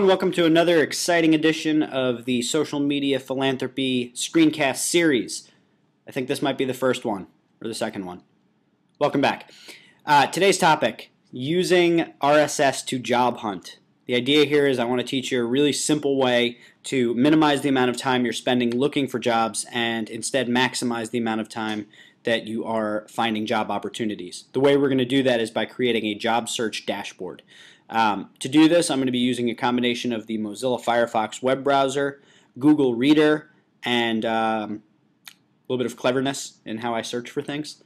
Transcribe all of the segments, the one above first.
Welcome to another exciting edition of the Social Media Philanthropy Screencast series. I think this might be the first one, or the second one. Welcome back. Today's topic, using RSS to job hunt. The idea here is I want to teach you a really simple way to minimize the amount of time you're spending looking for jobs and instead maximize the amount of time that you are finding job opportunities. The way we're going to do that is by creating a job search dashboard. To do this, I'm going to be using a combination of the Mozilla Firefox web browser, Google Reader, and a little bit of cleverness in how I search for things.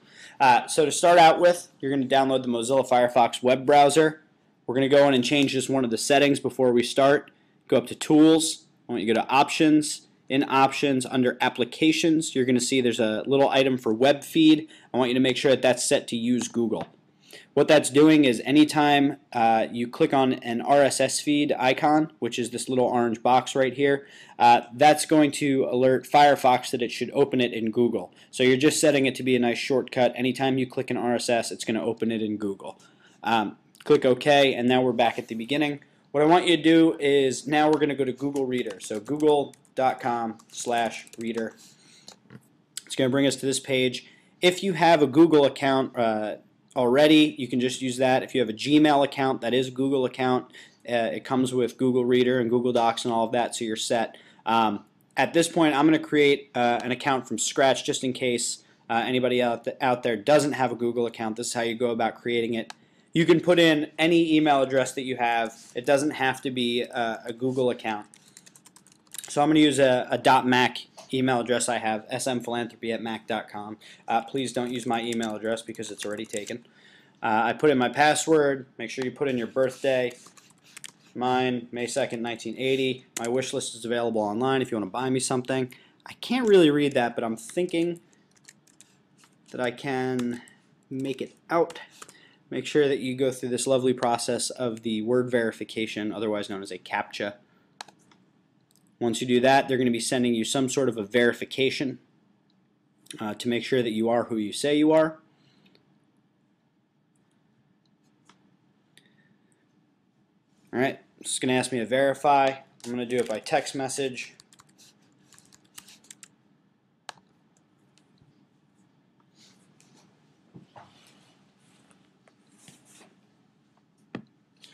So to start out with, you're going to download the Mozilla Firefox web browser. We're going to go in and change just one of the settings before we start. Go up to Tools. I want you to go to Options. In Options, under Applications, you're going to see there's a little item for Web Feed. I want you to make sure that that's set to Use Google. What that's doing is anytime you click on an RSS feed icon, which is this little orange box right here, that's going to alert Firefox that it should open it in Google. So you're just setting it to be a nice shortcut. Anytime you click an RSS, it's going to open it in Google. Click OK, and now we're back at the beginning. What I want you to do is now we're going to go to Google Reader. So google.com/reader. It's going to bring us to this page. If you have a Google account already, you can just use that. If you have a Gmail account, that is a Google account. It comes with Google Reader and Google Docs and all of that, so you're set. At this point, I'm going to create an account from scratch just in case anybody out there doesn't have a Google account. This is how you go about creating it. You can put in any email address that you have. It doesn't have to be a Google account. So I'm going to use a .mac email address I have, smphilanthropy@mac.com. Please don't use my email address because it's already taken. I put in my password. Make sure you put in your birthday. Mine, May 2nd, 1980. My wish list is available online if you want to buy me something. I can't really read that, but I'm thinking that I can make it out. Make sure that you go through this lovely process of the word verification, otherwise known as a CAPTCHA. Once you do that, they're going to be sending you some sort of a verification to make sure that you are who you say you are. Alright, it's just going to ask me to verify. I'm going to do it by text message.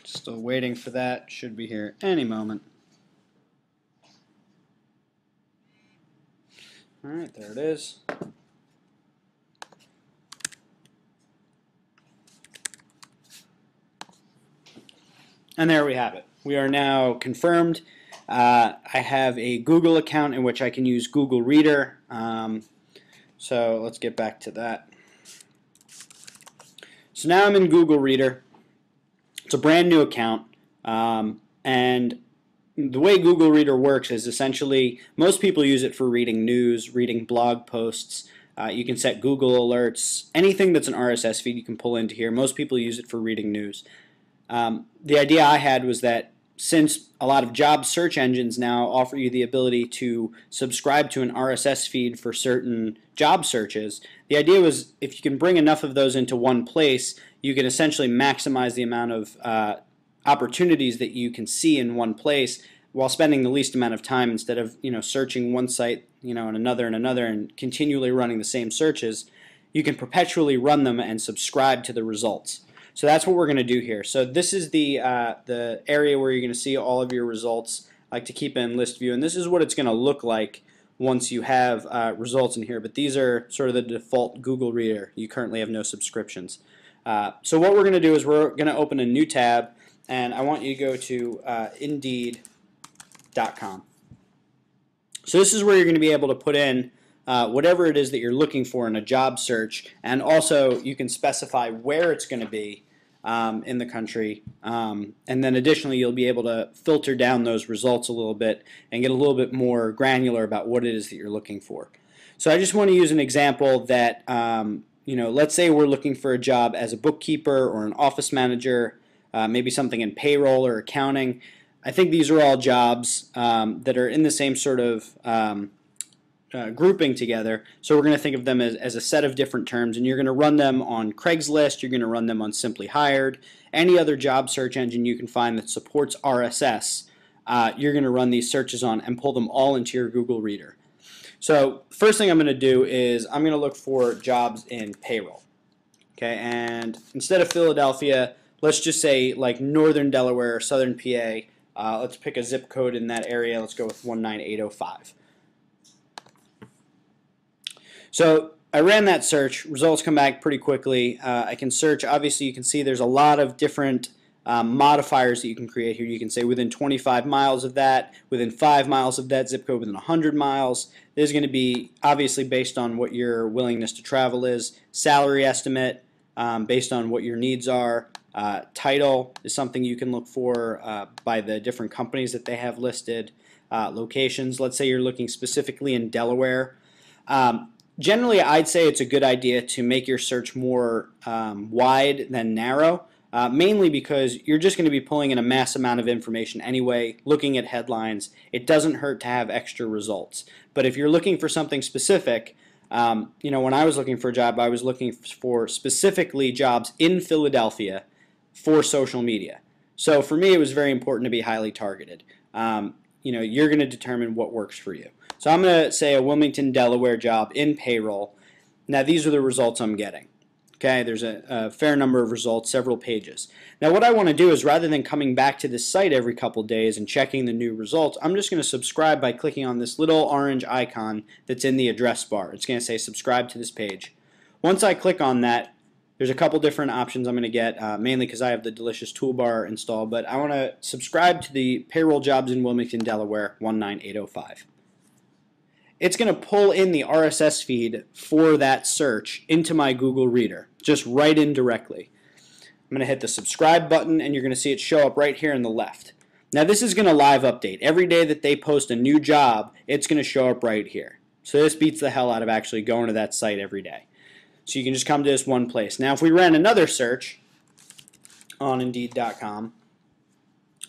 Still waiting for that. Should be here any moment. Alright, there it is. And there we have it. We are now confirmed. I have a Google account in which I can use Google Reader. So let's get back to that. So now I'm in Google Reader. It's a brand new account. And the way Google Reader works is essentially most people use it for reading news, reading blog posts. You can set Google alerts. Anything that's an RSS feed you can pull into here. Most people use it for reading news. The idea I had was that since a lot of job search engines now offer you the ability to subscribe to an RSS feed for certain job searches, the idea was if you can bring enough of those into one place, you can essentially maximize the amount of opportunities that you can see in one place while spending the least amount of time instead of searching one site and another and continually running the same searches. You can perpetually run them and subscribe to the results. So that's what we're going to do here. So this is the area where you're going to see all of your results. I like to keep it in list view, and this is what it's going to look like once you have results in here. But these are sort of the default Google Reader. You currently have no subscriptions. So what we're going to do is we're going to open a new tab, and I want you to go to Indeed.com. So this is where you're going to be able to put in whatever it is that you're looking for in a job search, and also you can specify where it's going to be in the country, and then additionally you'll be able to filter down those results a little bit and get a little bit more granular about what it is that you're looking for. So I just want to use an example that let's say we're looking for a job as a bookkeeper or an office manager, maybe something in payroll or accounting. I think these are all jobs that are in the same sort of grouping together. So we're going to think of them as a set of different terms, and you're going to run them on Craigslist, you're going to run them on Simply Hired, any other job search engine you can find that supports RSS. you're going to run these searches on and pull them all into your Google Reader. So first thing I'm going to do is I'm going to look for jobs in payroll. Okay, and instead of Philadelphia, let's just say like northern Delaware or southern PA. Let's pick a zip code in that area. Let's go with 19805. So I ran that search. Results come back pretty quickly. I can search. Obviously, you can see there's a lot of different modifiers that you can create here. You can say within 25 miles of that, within 5 miles of that zip code, within 100 miles. There's going to be obviously based on what your willingness to travel is. Salary estimate based on what your needs are. Title is something you can look for by the different companies that they have listed. Locations, let's say you're looking specifically in Delaware. Generally, I'd say it's a good idea to make your search more wide than narrow, mainly because you're just going to be pulling in a mass amount of information anyway, looking at headlines. It doesn't hurt to have extra results. But if you're looking for something specific, when I was looking for a job, I was looking for specifically jobs in Philadelphia for social media. So for me, it was very important to be highly targeted. You're going to determine what works for you. So I'm going to say a Wilmington, Delaware job in payroll. Now these are the results I'm getting. Okay, there's a fair number of results, several pages. Now what I want to do is rather than coming back to this site every couple days and checking the new results, I'm just going to subscribe by clicking on this little orange icon that's in the address bar. It's going to say subscribe to this page. Once I click on that, there's a couple different options I'm going to get, mainly because I have the Delicious toolbar installed, but I want to subscribe to the payroll jobs in Wilmington, Delaware 19805. It's going to pull in the RSS feed for that search into my Google Reader, just right in directly. I'm going to hit the subscribe button and you're going to see it show up right here in the left. Now this is going to live update. Every day that they post a new job, it's going to show up right here. So this beats the hell out of actually going to that site every day. So you can just come to this one place. Now if we ran another search on Indeed.com,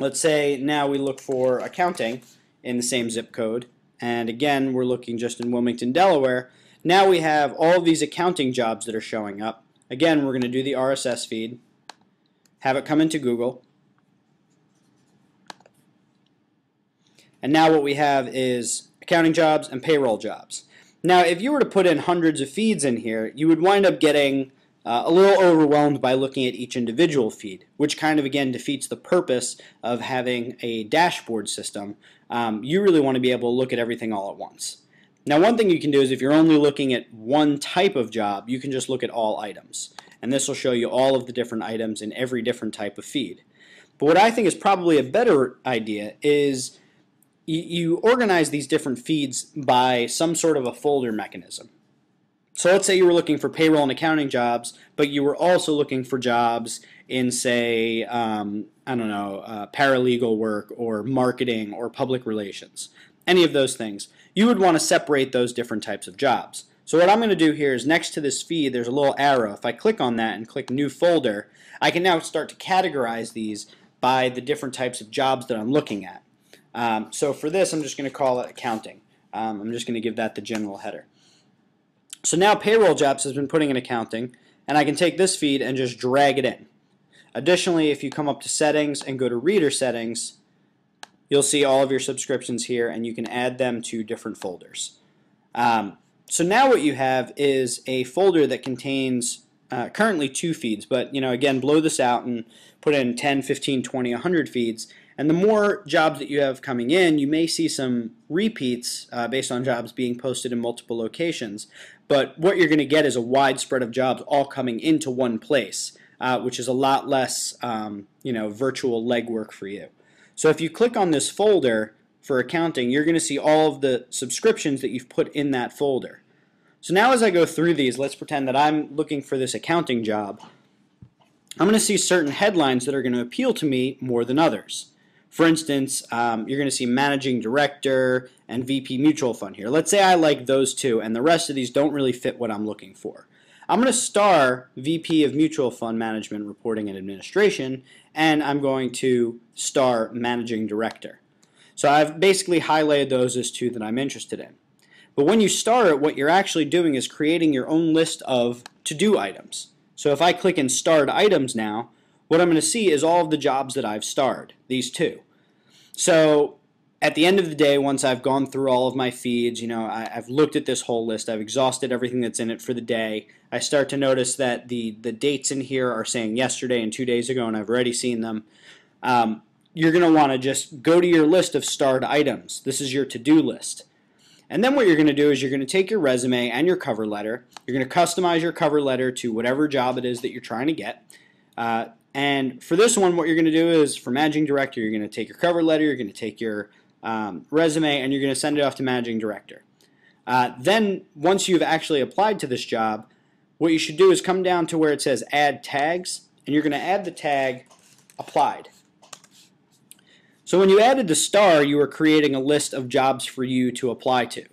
let's say now we look for accounting in the same zip code. And again, we're looking just in Wilmington, Delaware. Now we have all of these accounting jobs that are showing up. Again, we're going to do the RSS feed, have it come into Google. And now what we have is accounting jobs and payroll jobs. Now, if you were to put in hundreds of feeds in here, you would wind up getting a little overwhelmed by looking at each individual feed, which kind of, again, defeats the purpose of having a dashboard system. You really want to be able to look at everything all at once. Now, one thing you can do is if you're only looking at one type of job, you can just look at all items. And this will show you all of the different items in every different type of feed. But what I think is probably a better idea is you organize these different feeds by some sort of a folder mechanism. So let's say you were looking for payroll and accounting jobs, but you were also looking for jobs in, say, paralegal work or marketing or public relations, any of those things. You would want to separate those different types of jobs. So what I'm going to do here is next to this feed, there's a little arrow. If I click on that and click New Folder, I can now start to categorize these by the different types of jobs that I'm looking at. So for this, I'm just going to call it accounting. I'm just going to give that the general header. So now payroll jobs has been putting in accounting, and I can take this feed and just drag it in. Additionally, if you come up to settings and go to reader settings, you'll see all of your subscriptions here, and you can add them to different folders. So now what you have is a folder that contains currently 2 feeds, but again, blow this out and put in 10, 15, 20, 100 feeds. And the more jobs that you have coming in, you may see some repeats based on jobs being posted in multiple locations. But what you're going to get is a wide spread of jobs all coming into one place, which is a lot less virtual legwork for you. So if you click on this folder for accounting, you're going to see all of the subscriptions that you've put in that folder. So now as I go through these, let's pretend that I'm looking for this accounting job. I'm going to see certain headlines that are going to appeal to me more than others. For instance, you're going to see Managing Director and VP Mutual Fund here. Let's say I like those 2 and the rest of these don't really fit what I'm looking for. I'm going to star VP of Mutual Fund Management Reporting and Administration, and I'm going to star Managing Director. So I've basically highlighted those as 2 that I'm interested in. But when you star it, what you're actually doing is creating your own list of to-do items. So if I click in Starred Items now, what I'm going to see is all of the jobs that I've starred, these 2. So at the end of the day, once I've gone through all of my feeds, I've looked at this whole list, I've exhausted everything that's in it for the day, I start to notice that the dates in here are saying yesterday and 2 days ago, and I've already seen them. You're going to want to just go to your list of starred items. This is your to-do list. And then what you're going to do is you're going to take your resume and your cover letter. You're going to customize your cover letter to whatever job it is that you're trying to get. And for this one, what you're going to do is, for managing director, you're going to take your cover letter, you're going to take your resume, and you're going to send it off to managing director. Then, once you've actually applied to this job, what you should do is come down to where it says add tags, and you're going to add the tag applied. So when you added the star, you were creating a list of jobs for you to apply to.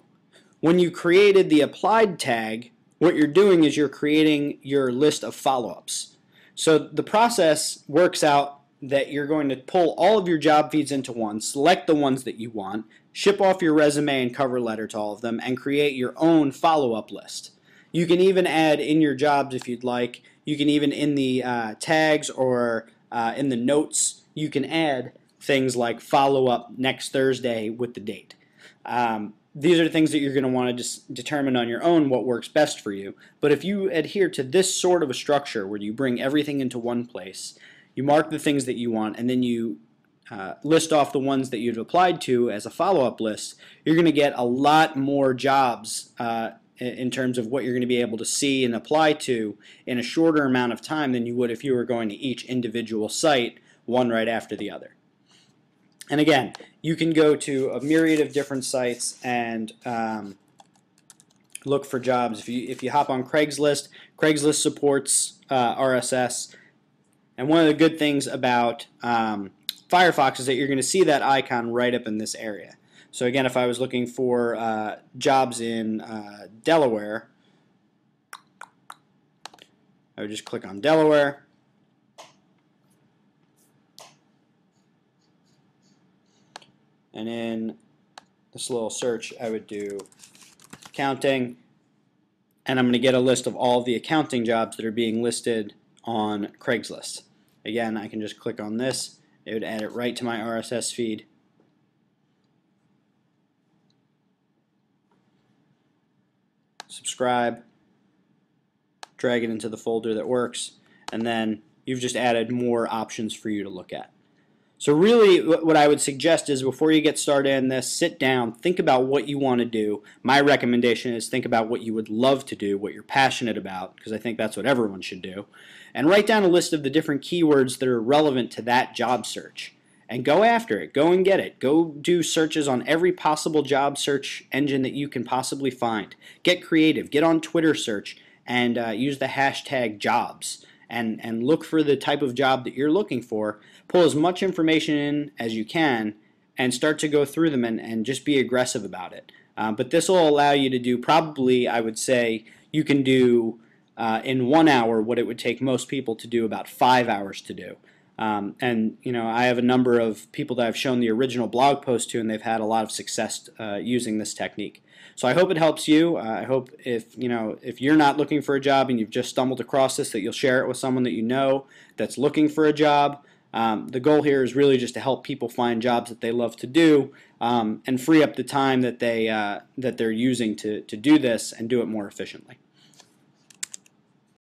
When you created the applied tag, what you're doing is you're creating your list of follow-ups. So the process works out that you're going to pull all of your job feeds into one, select the ones that you want, ship off your resume and cover letter to all of them, and create your own follow-up list. You can even add in your jobs if you'd like. You can even in the tags or in the notes, you can add things like follow up next Thursday with the date. These are the things that you're going to want to just determine on your own what works best for you. But if you adhere to this sort of a structure where you bring everything into one place, you mark the things that you want, and then you list off the ones that you've applied to as a follow-up list, you're going to get a lot more jobs in terms of what you're going to be able to see and apply to in a shorter amount of time than you would if you were going to each individual site, one right after the other. And again, you can go to a myriad of different sites and look for jobs. If you hop on Craigslist, Craigslist supports RSS. And one of the good things about Firefox is that you're going to see that icon right up in this area. So again, if I was looking for jobs in Delaware, I would just click on Delaware. And in this little search, I would do accounting, and I'm going to get a list of all of the accounting jobs that are being listed on Craigslist. Again, I can just click on this. It would add it right to my RSS feed. Subscribe, drag it into the folder that works, and then you've just added more options for you to look at. So really what I would suggest is before you get started in this, sit down, think about what you want to do. My recommendation is think about what you would love to do, what you're passionate about, because I think that's what everyone should do. And write down a list of the different keywords that are relevant to that job search. And go after it. Go and get it. Go do searches on every possible job search engine that you can possibly find. Get creative. Get on Twitter search and use the hashtag jobs. And look for the type of job that you're looking for. Pull as much information in as you can and start to go through them and just be aggressive about it. But this will allow you to do probably, I would say, you can do in 1 hour what it would take most people to do about 5 hours to do. And I have a number of people that I've shown the original blog post to, and they've had a lot of success using this technique. So I hope it helps you. I hope if you're not looking for a job and you've just stumbled across this, that you'll share it with someone that you know that's looking for a job. The goal here is really just to help people find jobs that they love to do and free up the time that they're using to do this and do it more efficiently.